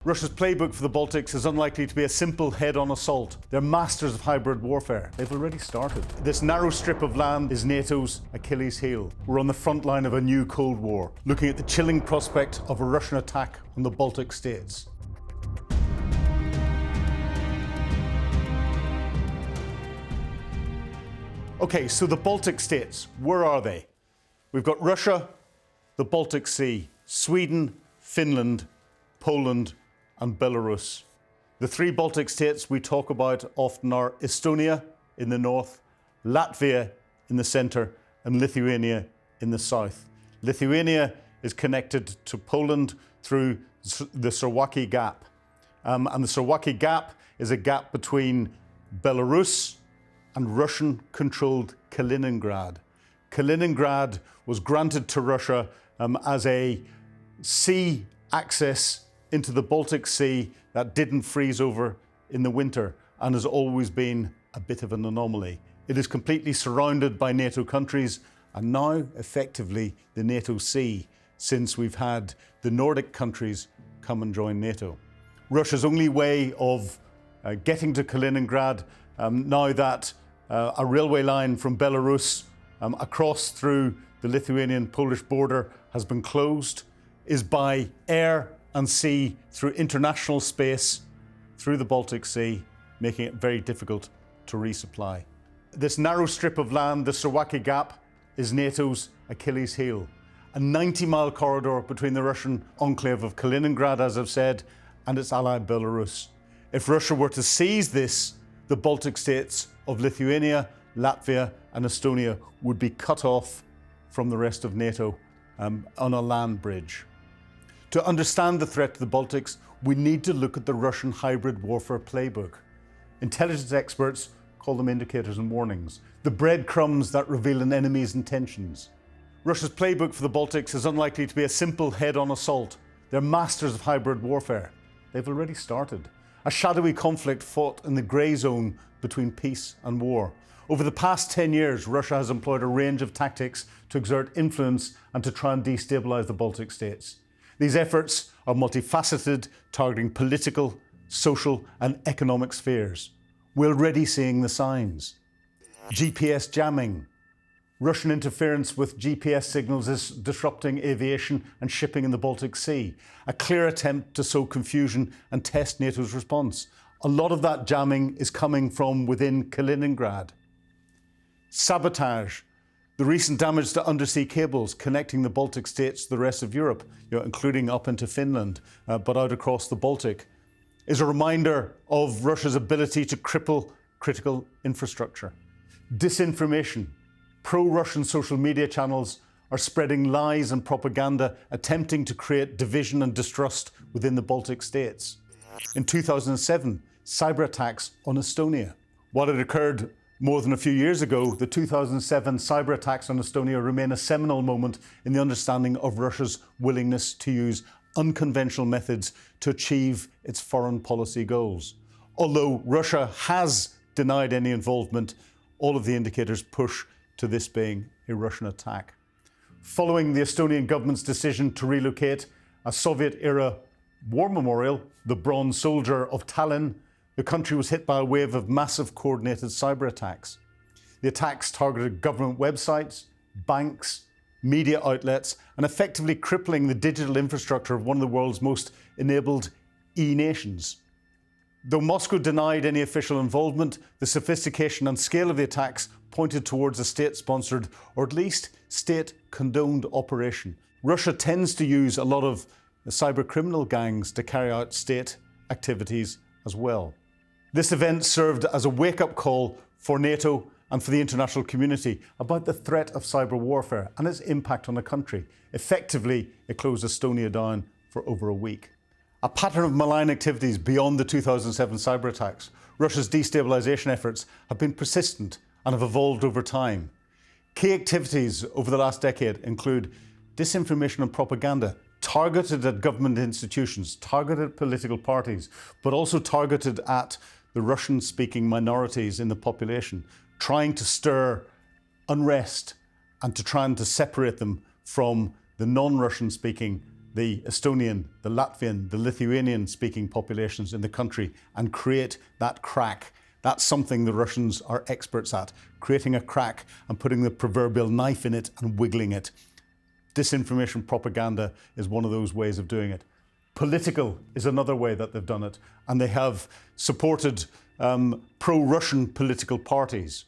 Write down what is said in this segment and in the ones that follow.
Russia's playbook for the Baltics is unlikely to be a simple head-on assault. They're masters of hybrid warfare. They've already started. This narrow strip of land is NATO's Achilles heel. We're on the front line of a new Cold War, looking at the chilling prospect of a Russian attack on the Baltic states. Okay, so the Baltic states, where are they? We've got Russia, the Baltic Sea, Sweden, Finland, Poland, and Belarus. The three Baltic states we talk about often are Estonia in the north, Latvia in the centre, and Lithuania in the south. Lithuania is connected to Poland through the Suwalki Gap. And the Suwalki Gap is a gap between Belarus and Russian-controlled Kaliningrad. Kaliningrad was granted to Russia as a sea access into the Baltic Sea that didn't freeze over in the winter and has always been a bit of an anomaly. It is completely surrounded by NATO countries and now effectively the NATO Sea, since we've had the Nordic countries come and join NATO. Russia's only way of getting to Kaliningrad, now that a railway line from Belarus across through the Lithuanian-Polish border has been closed, is by air and sea through international space, through the Baltic Sea, making it very difficult to resupply. This narrow strip of land, the Suwalki Gap, is NATO's Achilles heel. A 90-mile corridor between the Russian enclave of Kaliningrad, as I've said, and its ally Belarus. If Russia were to seize this, the Baltic states of Lithuania, Latvia, and Estonia would be cut off from the rest of NATO on a land bridge. To understand the threat to the Baltics, we need to look at the Russian hybrid warfare playbook. Intelligence experts call them indicators and warnings, the breadcrumbs that reveal an enemy's intentions. Russia's playbook for the Baltics is unlikely to be a simple head-on assault. They're masters of hybrid warfare. They've already started. A shadowy conflict fought in the grey zone between peace and war. Over the past 10 years, Russia has employed a range of tactics to exert influence and to try and destabilise the Baltic states. These efforts are multifaceted, targeting political, social and economic spheres. We're already seeing the signs. GPS jamming. Russian interference with GPS signals is disrupting aviation and shipping in the Baltic Sea. A clear attempt to sow confusion and test NATO's response. A lot of that jamming is coming from within Kaliningrad. Sabotage. The recent damage to undersea cables connecting the Baltic states to the rest of Europe, including up into Finland, but out across the Baltic, is a reminder of Russia's ability to cripple critical infrastructure. Disinformation. Pro-Russian social media channels are spreading lies and propaganda, attempting to create division and distrust within the Baltic states. In 2007, cyber attacks on Estonia. While it occurred more than a few years ago, the 2007 cyber attacks on Estonia remain a seminal moment in the understanding of Russia's willingness to use unconventional methods to achieve its foreign policy goals. Although Russia has denied any involvement, all of the indicators push to this being a Russian attack. Following the Estonian government's decision to relocate a Soviet-era war memorial, the Bronze Soldier of Tallinn, the country was hit by a wave of massive coordinated cyber attacks. The attacks targeted government websites, banks, media outlets, and effectively crippling the digital infrastructure of one of the world's most enabled e-nations. Though Moscow denied any official involvement, the sophistication and scale of the attacks pointed towards a state-sponsored, or at least state-condoned operation. Russia tends to use a lot of cyber criminal gangs to carry out state activities as well. This event served as a wake-up call for NATO and for the international community about the threat of cyber warfare and its impact on the country. Effectively, it closed Estonia down for over a week. A pattern of malign activities beyond the 2007 cyber attacks. Russia's destabilisation efforts have been persistent and have evolved over time. Key activities over the last decade include disinformation and propaganda, targeted at government institutions, targeted at political parties, but also targeted at the Russian-speaking minorities in the population, trying to stir unrest and to try and to separate them from the non-Russian speaking the Estonian, the Latvian, the Lithuanian speaking populations in the country and create that crack. That's something the Russians are experts at, creating a crack and putting the proverbial knife in it and wiggling it. Disinformation propaganda is one of those ways of doing it. Political is another way that they've done it, and they have supported pro-Russian political parties.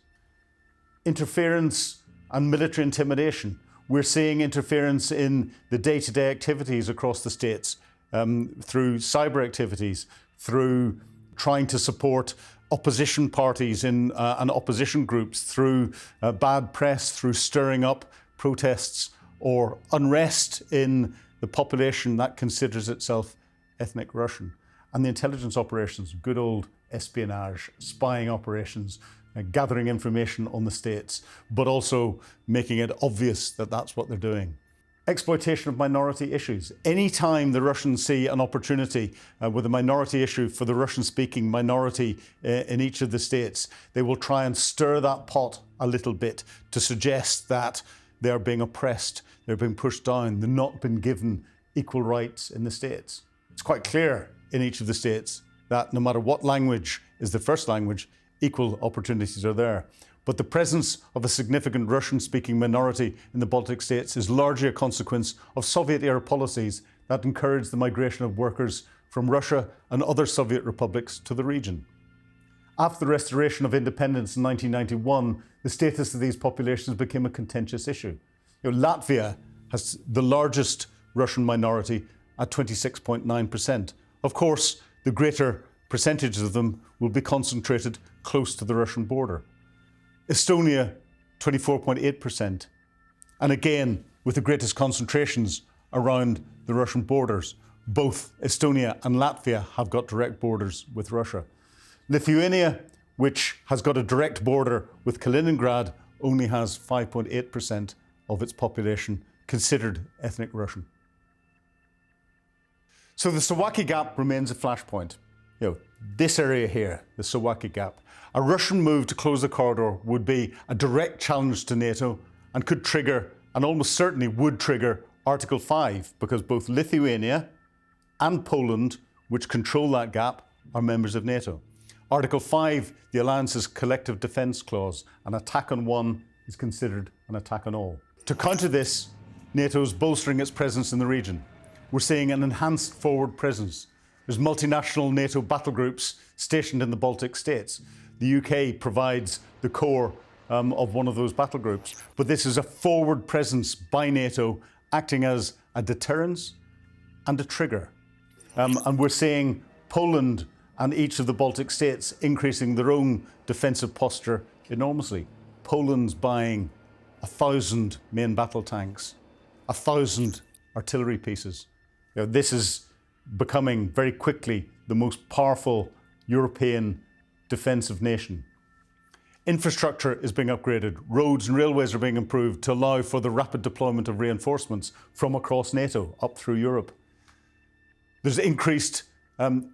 Interference and military intimidation. We're seeing interference in the day-to-day activities across the states through cyber activities, through trying to support opposition parties and opposition groups, through bad press, through stirring up protests or unrest in the population that considers itself ethnic Russian. And the intelligence operations, good old espionage, spying operations, gathering information on the states, but also making it obvious that that's what they're doing. Exploitation of minority issues. Anytime the Russians see an opportunity with a minority issue for the Russian-speaking minority in each of the states, they will try and stir that pot a little bit to suggest that they're being oppressed, they're being pushed down, they've not been given equal rights in the states. It's quite clear in each of the states that no matter what language is the first language, equal opportunities are there. But the presence of a significant Russian-speaking minority in the Baltic states is largely a consequence of Soviet-era policies that encouraged the migration of workers from Russia and other Soviet republics to the region. After the restoration of independence in 1991, the status of these populations became a contentious issue. Latvia has the largest Russian minority at 26.9%. Of course, the greater percentages of them will be concentrated close to the Russian border. Estonia, 24.8%. And again, with the greatest concentrations around the Russian borders. Both Estonia and Latvia have got direct borders with Russia. Lithuania, which has got a direct border with Kaliningrad, only has 5.8% of its population considered ethnic Russian. So the Suwalki Gap remains a flashpoint. This area here, the Suwalki Gap. A Russian move to close the corridor would be a direct challenge to NATO and could trigger, and almost certainly would trigger, Article 5, because both Lithuania and Poland, which control that gap, are members of NATO. Article 5, the alliance's collective defence clause, an attack on one is considered an attack on all. To counter this, NATO's bolstering its presence in the region. We're seeing an enhanced forward presence. There's multinational NATO battle groups stationed in the Baltic states. The UK provides the core of one of those battle groups. But this is a forward presence by NATO acting as a deterrence and a trigger. And we're seeing Poland and each of the Baltic states increasing their own defensive posture enormously. Poland's buying 1,000 main battle tanks, 1,000 artillery pieces. This is becoming very quickly the most powerful European defensive nation. Infrastructure is being upgraded. Roads and railways are being improved to allow for the rapid deployment of reinforcements from across NATO up through Europe. There's increased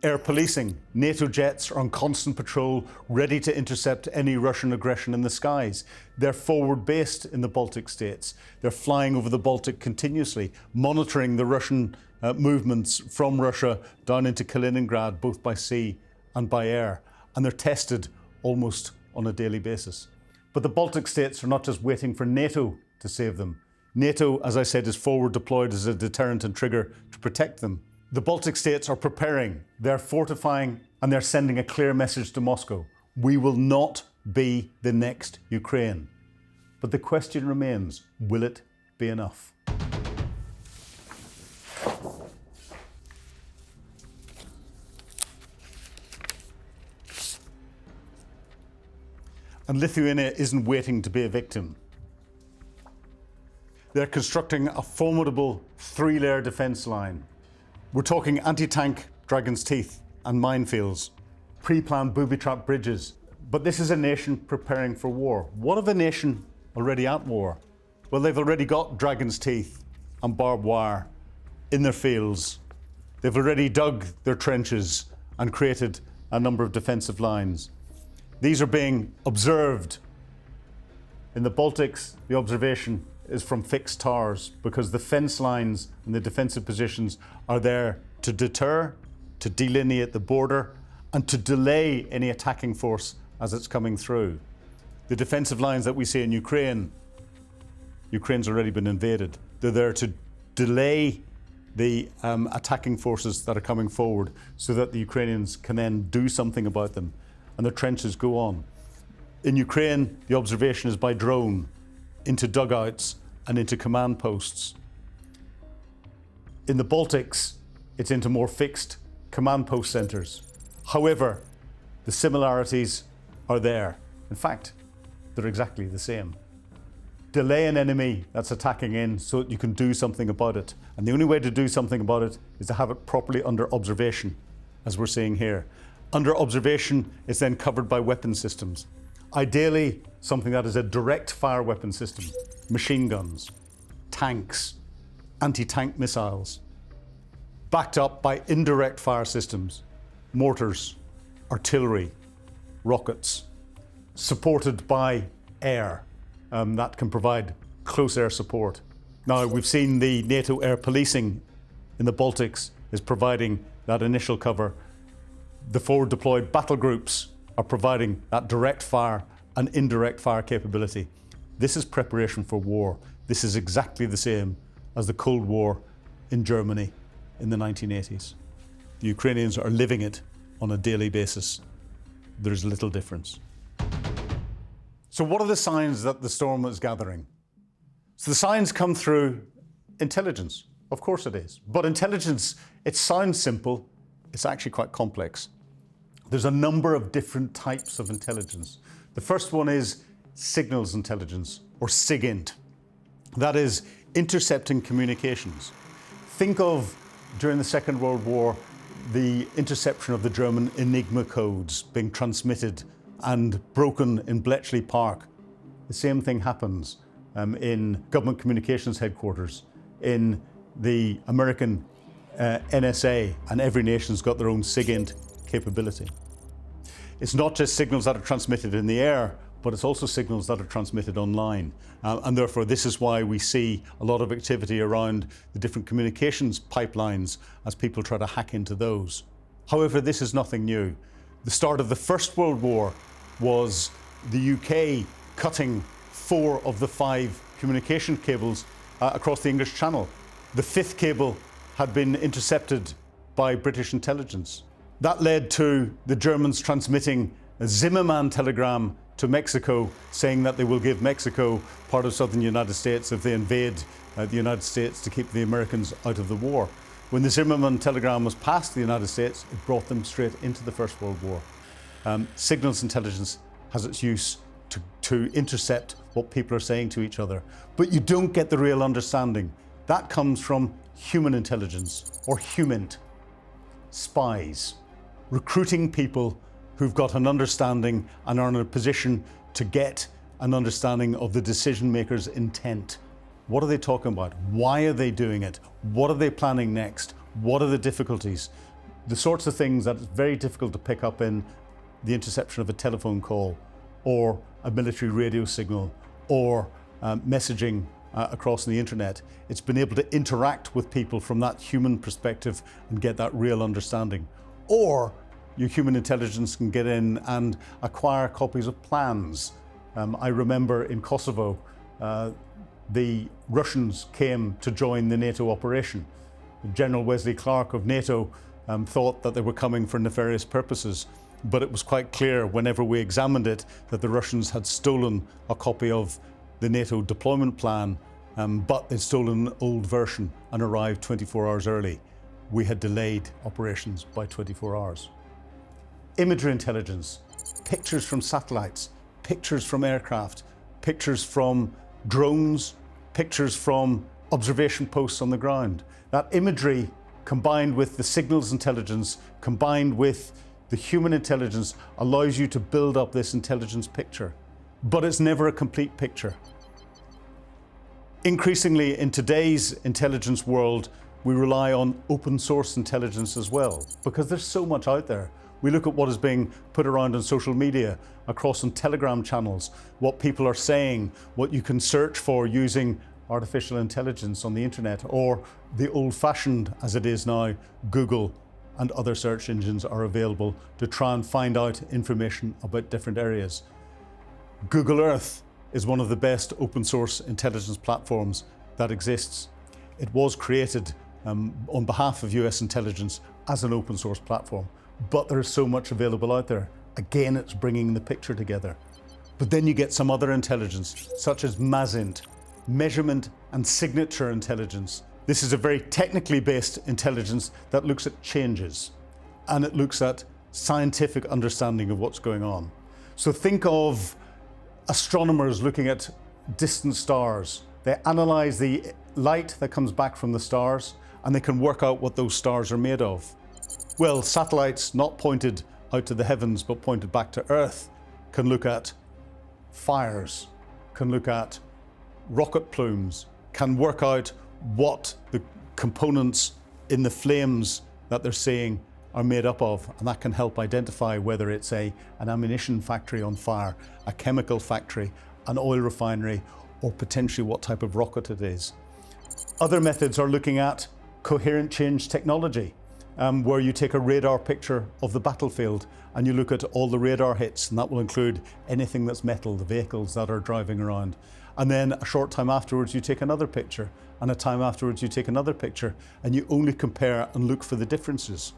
air policing. NATO jets are on constant patrol, ready to intercept any Russian aggression in the skies. They're forward based in the Baltic states. They're flying over the Baltic continuously, monitoring the Russian movements from Russia down into Kaliningrad, both by sea and by air. And they're tested almost on a daily basis. But the Baltic states are not just waiting for NATO to save them. NATO, as I said, is forward deployed as a deterrent and trigger to protect them. The Baltic states are preparing, they're fortifying, and they're sending a clear message to Moscow. We will not be the next Ukraine. But the question remains, will it be enough? And Lithuania isn't waiting to be a victim. They're constructing a formidable three-layer defence line. We're talking anti-tank Dragon's Teeth and minefields, pre-planned booby-trap bridges. But this is a nation preparing for war. What of a nation already at war? Well, they've already got Dragon's Teeth and barbed wire in their fields. They've already dug their trenches and created a number of defensive lines. These are being observed in the Baltics. The observation is from fixed towers, because the fence lines and the defensive positions are there to deter, to delineate the border, and to delay any attacking force as it's coming through. The defensive lines that we see in Ukraine's already been invaded. They're there to delay the attacking forces that are coming forward so that the Ukrainians can then do something about them, and the trenches go on. In Ukraine, the observation is by drone, into dugouts and into command posts. In the Baltics, it's into more fixed command post centres. However, the similarities are there. In fact, they're exactly the same. Delay an enemy that's attacking in so that you can do something about it. And the only way to do something about it is to have it properly under observation, as we're seeing here. Under observation, it's then covered by weapon systems. Ideally, something that is a direct fire weapon system, machine guns, tanks, anti-tank missiles, backed up by indirect fire systems, mortars, artillery, rockets, supported by air that can provide close air support. Now, we've seen the NATO air policing in the Baltics is providing that initial cover. The forward deployed battle groups are providing that direct fire and indirect fire capability. This is preparation for war. This is exactly the same as the Cold War in Germany in the 1980s. The Ukrainians are living it on a daily basis. There's little difference. So what are the signs that the storm is gathering? So the signs come through intelligence. Of course it is. But intelligence, it sounds simple. It's actually quite complex. There's a number of different types of intelligence. The first one is signals intelligence, or SIGINT. That is intercepting communications. Think of, during the Second World War, the interception of the German Enigma codes being transmitted and broken in Bletchley Park. The same thing happens in government communications headquarters, in the American NSA, and every nation's got their own SIGINT capability. It's not just signals that are transmitted in the air, but it's also signals that are transmitted online. And therefore, this is why we see a lot of activity around the different communications pipelines as people try to hack into those. However, this is nothing new. The start of the First World War was the UK cutting 4 of the 5 communication cables across the English Channel. The 5th cable had been intercepted by British intelligence. That led to the Germans transmitting a Zimmerman telegram to Mexico, saying that they will give Mexico part of southern United States if they invade the United States to keep the Americans out of the war. When the Zimmerman telegram was passed the United States, it brought them straight into the First World War. Signals intelligence has its use to intercept what people are saying to each other, but you don't get the real understanding. That comes from human intelligence, or HUMINT. Spies, recruiting people who've got an understanding and are in a position to get an understanding of the decision maker's intent. What are they talking about? Why are they doing it? What are they planning next? What are the difficulties? The sorts of things that it's very difficult to pick up in the interception of a telephone call, or a military radio signal, or messaging across the internet. It's been able to interact with people from that human perspective and get that real understanding. Or your human intelligence can get in and acquire copies of plans. I remember in Kosovo, the Russians came to join the NATO operation. General Wesley Clark of NATO thought that they were coming for nefarious purposes, but it was quite clear whenever we examined it that the Russians had stolen a copy of the NATO deployment plan, but they'd stolen an old version and arrived 24 hours early. We had delayed operations by 24 hours. Imagery intelligence, pictures from satellites, pictures from aircraft, pictures from drones, pictures from observation posts on the ground. That imagery, combined with the signals intelligence, combined with the human intelligence, allows you to build up this intelligence picture. But it's never a complete picture. Increasingly in today's intelligence world, we rely on open source intelligence as well, because there's so much out there. We look at what is being put around on social media, across on Telegram channels, what people are saying, what you can search for using artificial intelligence on the internet, or the old-fashioned, as it is now, Google and other search engines are available to try and find out information about different areas. Google Earth is one of the best open source intelligence platforms that exists. It was created on behalf of US intelligence as an open source platform, but there is so much available out there. Again, it's bringing the picture together. But then you get some other intelligence, such as MASINT, measurement and signature intelligence. This is a very technically based intelligence that looks at changes, and it looks at scientific understanding of what's going on. So think of astronomers looking at distant stars. They analyze the light that comes back from the stars, and they can work out what those stars are made of. Well, satellites not pointed out to the heavens but pointed back to Earth can look at fires, can look at rocket plumes, can work out what the components in the flames that they're seeing are made up of, and that can help identify whether it's an ammunition factory on fire, a chemical factory, an oil refinery, or potentially what type of rocket it is. Other methods are looking at coherent change technology, where you take a radar picture of the battlefield and you look at all the radar hits, and that will include anything that's metal, the vehicles that are driving around. And then a short time afterwards you take another picture, and a time afterwards you take another picture, and you only compare and look for the differences.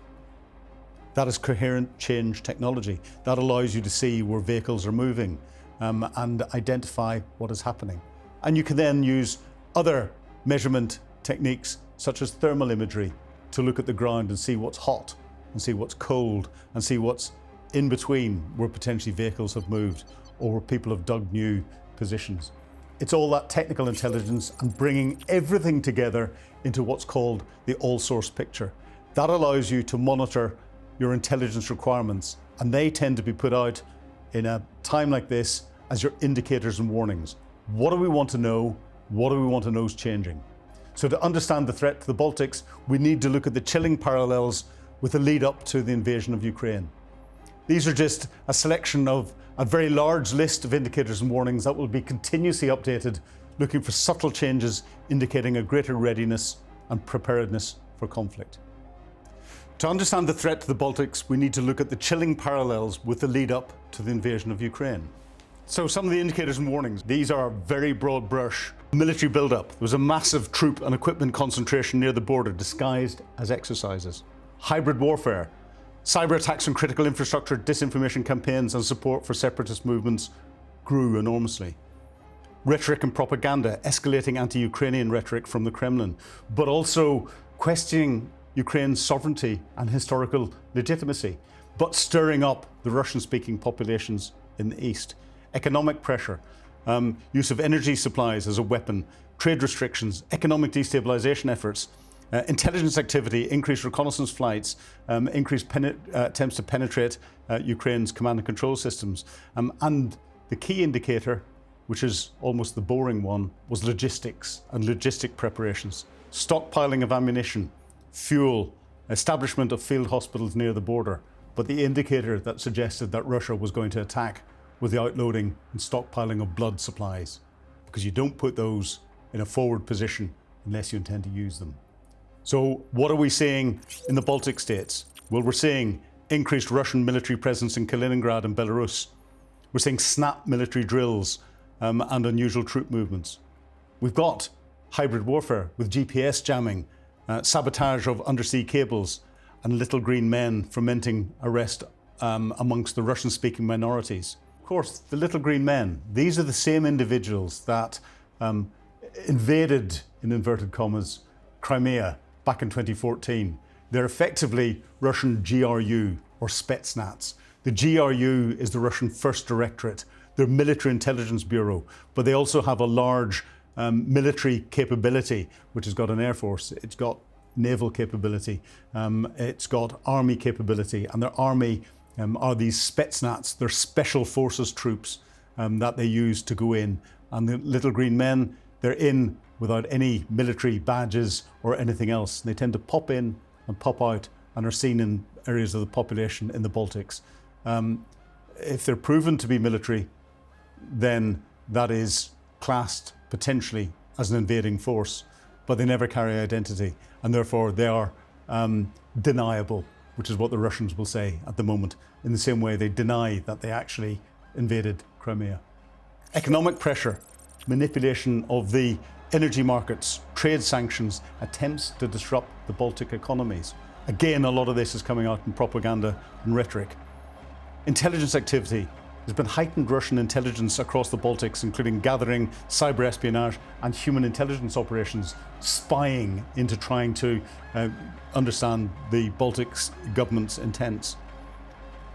That is coherent change technology. That allows you to see where vehicles are moving and identify what is happening. And you can then use other measurement techniques such as thermal imagery to look at the ground and see what's hot and see what's cold and see what's in between where potentially vehicles have moved or where people have dug new positions. It's all that technical intelligence and bringing everything together into what's called the all-source picture. That allows you to monitor your intelligence requirements, and they tend to be put out in a time like this as your indicators and warnings. What do we want to know? What do we want to know is changing? So to understand the threat to the Baltics, we need to look at the chilling parallels with the lead up to the invasion of Ukraine. These are just a selection of a very large list of indicators and warnings that will be continuously updated, looking for subtle changes indicating a greater readiness and preparedness for conflict. To understand the threat to the Baltics, we need to look at the chilling parallels with the lead up to the invasion of Ukraine. So some of the indicators and warnings, these are very broad brush. Military build-up. There was a massive troop and equipment concentration near the border disguised as exercises. Hybrid warfare. Cyber attacks on critical infrastructure, disinformation campaigns and support for separatist movements grew enormously. Rhetoric and propaganda, escalating anti-Ukrainian rhetoric from the Kremlin, but also questioning Ukraine's sovereignty and historical legitimacy, but stirring up the Russian-speaking populations in the east. Economic pressure, use of energy supplies as a weapon, trade restrictions, economic destabilization efforts, intelligence activity, increased reconnaissance flights, increased attempts to penetrate Ukraine's command and control systems. And the key indicator, which is almost the boring one, was logistics and logistic preparations. Stockpiling of ammunition, fuel, establishment of field hospitals near the border. But the indicator that suggested that Russia was going to attack was the outloading and stockpiling of blood supplies, because you don't put those in a forward position unless you intend to use them. So what are we seeing in the Baltic states? Well, we're seeing increased Russian military presence in Kaliningrad and Belarus. We're seeing snap military drills and unusual troop movements. We've got hybrid warfare with GPS jamming, sabotage of undersea cables, and little green men fomenting arrest amongst the Russian-speaking minorities. Of course, the little green men, these are the same individuals that invaded, in inverted commas, Crimea back in 2014. They're effectively Russian GRU or Spetsnaz. The GRU is the Russian First Directorate, their military intelligence bureau, but they also have a large military capability, which has got an air force, it's got naval capability, it's got army capability, and their army are these Spetsnaz, they're special forces troops that they use to go in. And the little green men, they're in without any military badges or anything else. They tend to pop in and pop out and are seen in areas of the population in the Baltics. If they're proven to be military, then that is classed potentially as an invading force, but they never carry identity, and therefore they are deniable, which is what the Russians will say at the moment, in the same way they deny that they actually invaded Crimea. Economic pressure, manipulation of the energy markets, trade sanctions, attempts to disrupt the Baltic economies. Again, a lot of this is coming out in propaganda and rhetoric. Intelligence activity. There's been heightened Russian intelligence across the Baltics, including gathering, cyber espionage and human intelligence operations, spying into trying to understand the Baltics government's intents.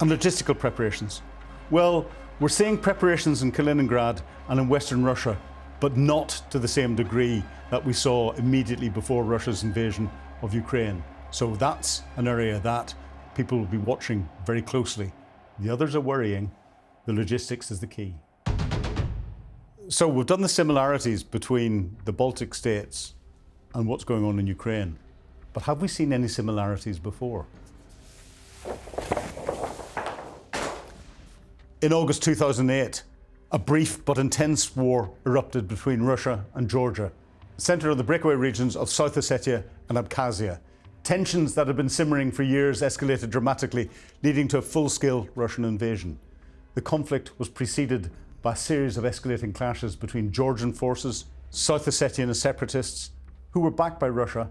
And logistical preparations. Well, we're seeing preparations in Kaliningrad and in Western Russia, but not to the same degree that we saw immediately before Russia's invasion of Ukraine. So that's an area that people will be watching very closely. The others are worrying. The logistics is the key. So we've done the similarities between the Baltic states and what's going on in Ukraine. But have we seen any similarities before? In August 2008, a brief but intense war erupted between Russia and Georgia, centred on the breakaway regions of South Ossetia and Abkhazia. Tensions that had been simmering for years escalated dramatically, leading to a full-scale Russian invasion. The conflict was preceded by a series of escalating clashes between Georgian forces, South Ossetian separatists, who were backed by Russia,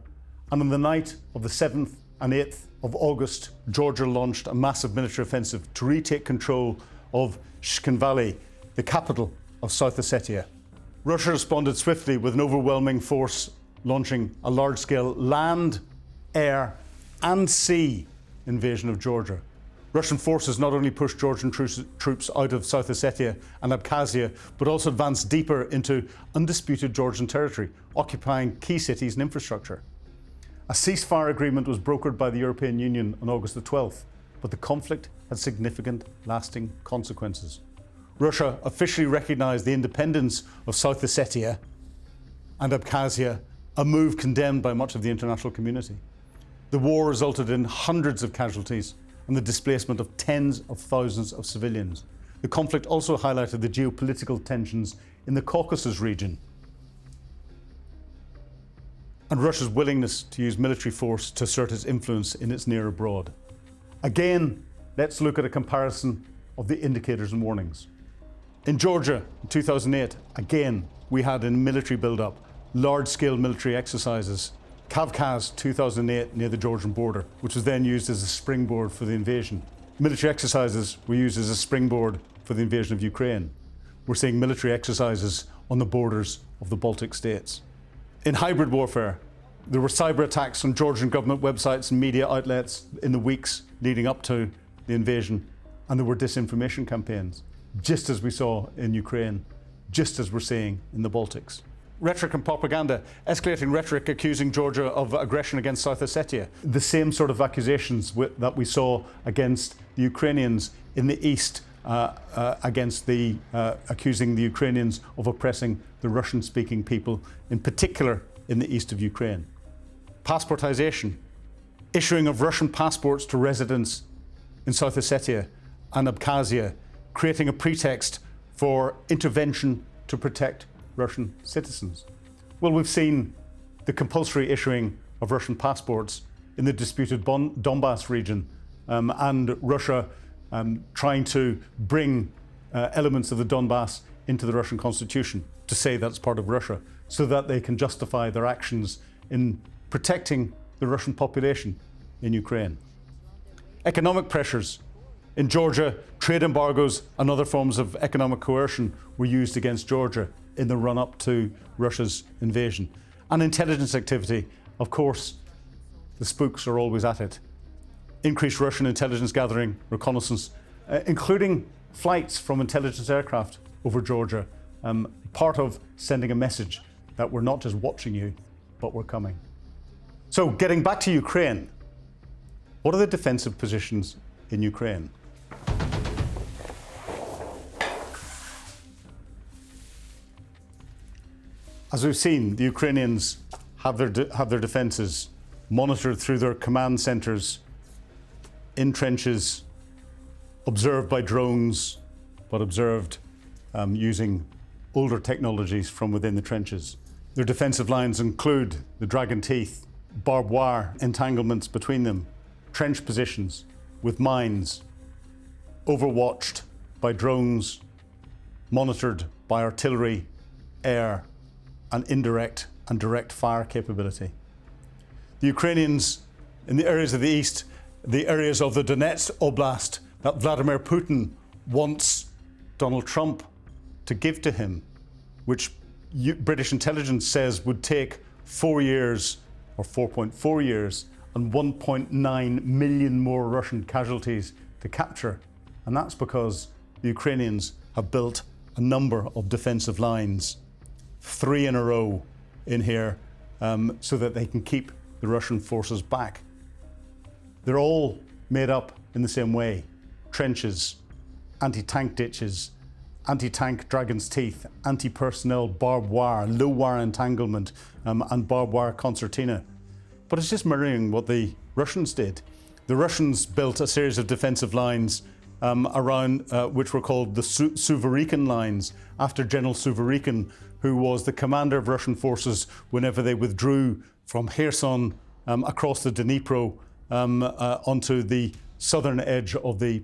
and on the night of the 7th and 8th of August, Georgia launched a massive military offensive to retake control of Shkhinvali, the capital of South Ossetia. Russia responded swiftly with an overwhelming force, launching a large-scale land, air and sea invasion of Georgia. Russian forces not only pushed Georgian troops out of South Ossetia and Abkhazia, but also advanced deeper into undisputed Georgian territory, occupying key cities and infrastructure. A ceasefire agreement was brokered by the European Union on August the 12th, but the conflict had significant lasting consequences. Russia officially recognised the independence of South Ossetia and Abkhazia, a move condemned by much of the international community. The war resulted in hundreds of casualties and the displacement of tens of thousands of civilians. The conflict also highlighted the geopolitical tensions in the Caucasus region and Russia's willingness to use military force to assert its influence in its near abroad. Again, let's look at a comparison of the indicators and warnings. In Georgia in 2008, again, we had a military build-up, large-scale military exercises. Kavkaz 2008 near the Georgian border, which was then used as a springboard for the invasion. Military exercises were used as a springboard for the invasion of Ukraine. We're seeing military exercises on the borders of the Baltic states. In hybrid warfare, there were cyber attacks on Georgian government websites and media outlets in the weeks leading up to the invasion, and there were disinformation campaigns, just as we saw in Ukraine, just as we're seeing in the Baltics. Rhetoric and propaganda, escalating rhetoric accusing Georgia of aggression against South Ossetia. The same sort of accusations that we saw against the Ukrainians in the east, accusing the Ukrainians of oppressing the Russian-speaking people, in particular in the east of Ukraine. Passportization, issuing of Russian passports to residents in South Ossetia and Abkhazia, creating a pretext for intervention to protect Russian citizens. Well, we've seen the compulsory issuing of Russian passports in the disputed Donbass region, and Russia trying to bring elements of the Donbass into the Russian constitution to say that's part of Russia, so that they can justify their actions in protecting the Russian population in Ukraine. Economic pressures. In Georgia, trade embargoes and other forms of economic coercion were used against Georgia in the run-up to Russia's invasion. And intelligence activity, of course, the spooks are always at it. Increased Russian intelligence gathering, reconnaissance, including flights from intelligence aircraft over Georgia, part of sending a message that we're not just watching you, but we're coming. So getting back to Ukraine, what are the defensive positions in Ukraine? As we've seen, the Ukrainians have their defences monitored through their command centres, in trenches, observed by drones, but observed using older technologies from within the trenches. Their defensive lines include the dragon teeth, barbed wire entanglements between them, trench positions with mines, overwatched by drones, monitored by artillery, air, and indirect and direct fire capability. The Ukrainians in the areas of the east, the areas of the Donetsk Oblast that Vladimir Putin wants Donald Trump to give to him, which British intelligence says would take 4 years or 4.4 years and 1.9 million more Russian casualties to capture. And that's because the Ukrainians have built a number of defensive lines, 3 in a row in here, so that they can keep the Russian forces back. They're all made up in the same way: trenches, anti-tank ditches, anti-tank dragon's teeth, anti-personnel barbed wire, low wire entanglement, and barbed wire concertina. But it's just mirroring what the Russians did. The Russians built a series of defensive lines around which were called the Suwalki lines, after General Suwalki, who was the commander of Russian forces whenever they withdrew from Kherson across the Dnipro onto the southern edge of the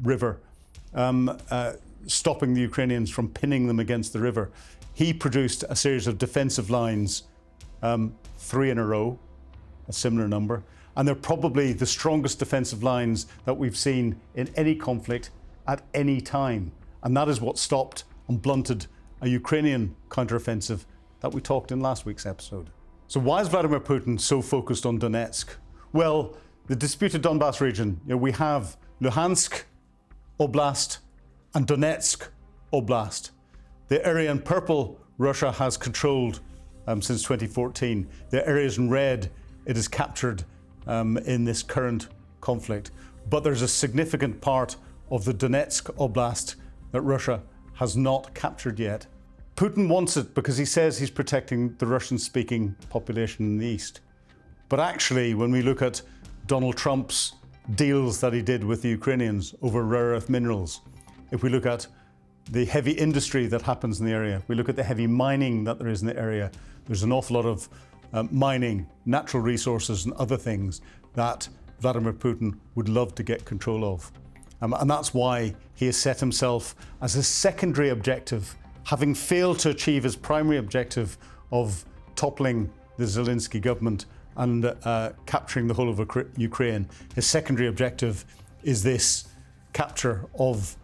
river, stopping the Ukrainians from pinning them against the river. He produced a series of defensive lines, 3 in a row, a similar number, and they're probably the strongest defensive lines that we've seen in any conflict at any time. And that is what stopped and blunted a Ukrainian counteroffensive that we talked in last week's episode. So why is Vladimir Putin so focused on Donetsk? Well, the disputed Donbass region, we have Luhansk Oblast and Donetsk Oblast. The area in purple Russia has controlled since 2014. The areas in red it is captured in this current conflict. But there's a significant part of the Donetsk Oblast that Russia has not captured yet. Putin wants it because he says he's protecting the Russian-speaking population in the east. But actually, when we look at Donald Trump's deals that he did with the Ukrainians over rare earth minerals, if we look at the heavy industry that happens in the area, we look at the heavy mining that there is in the area, there's an awful lot of mining, natural resources and other things that Vladimir Putin would love to get control of. And that's why he has set himself as a secondary objective, having failed to achieve his primary objective of toppling the Zelensky government and capturing the whole of Ukraine. His secondary objective is this capture of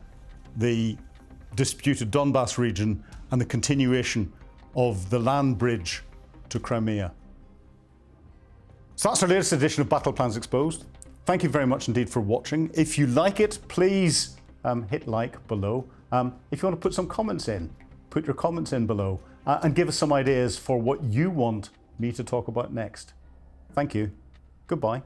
the disputed Donbass region and the continuation of the land bridge to Crimea. So that's our latest edition of Battle Plans Exposed. Thank you very much indeed for watching. If you like it, please hit like below. If you want to put some comments in, put your comments in below and give us some ideas for what you want me to talk about next. Thank you. Goodbye.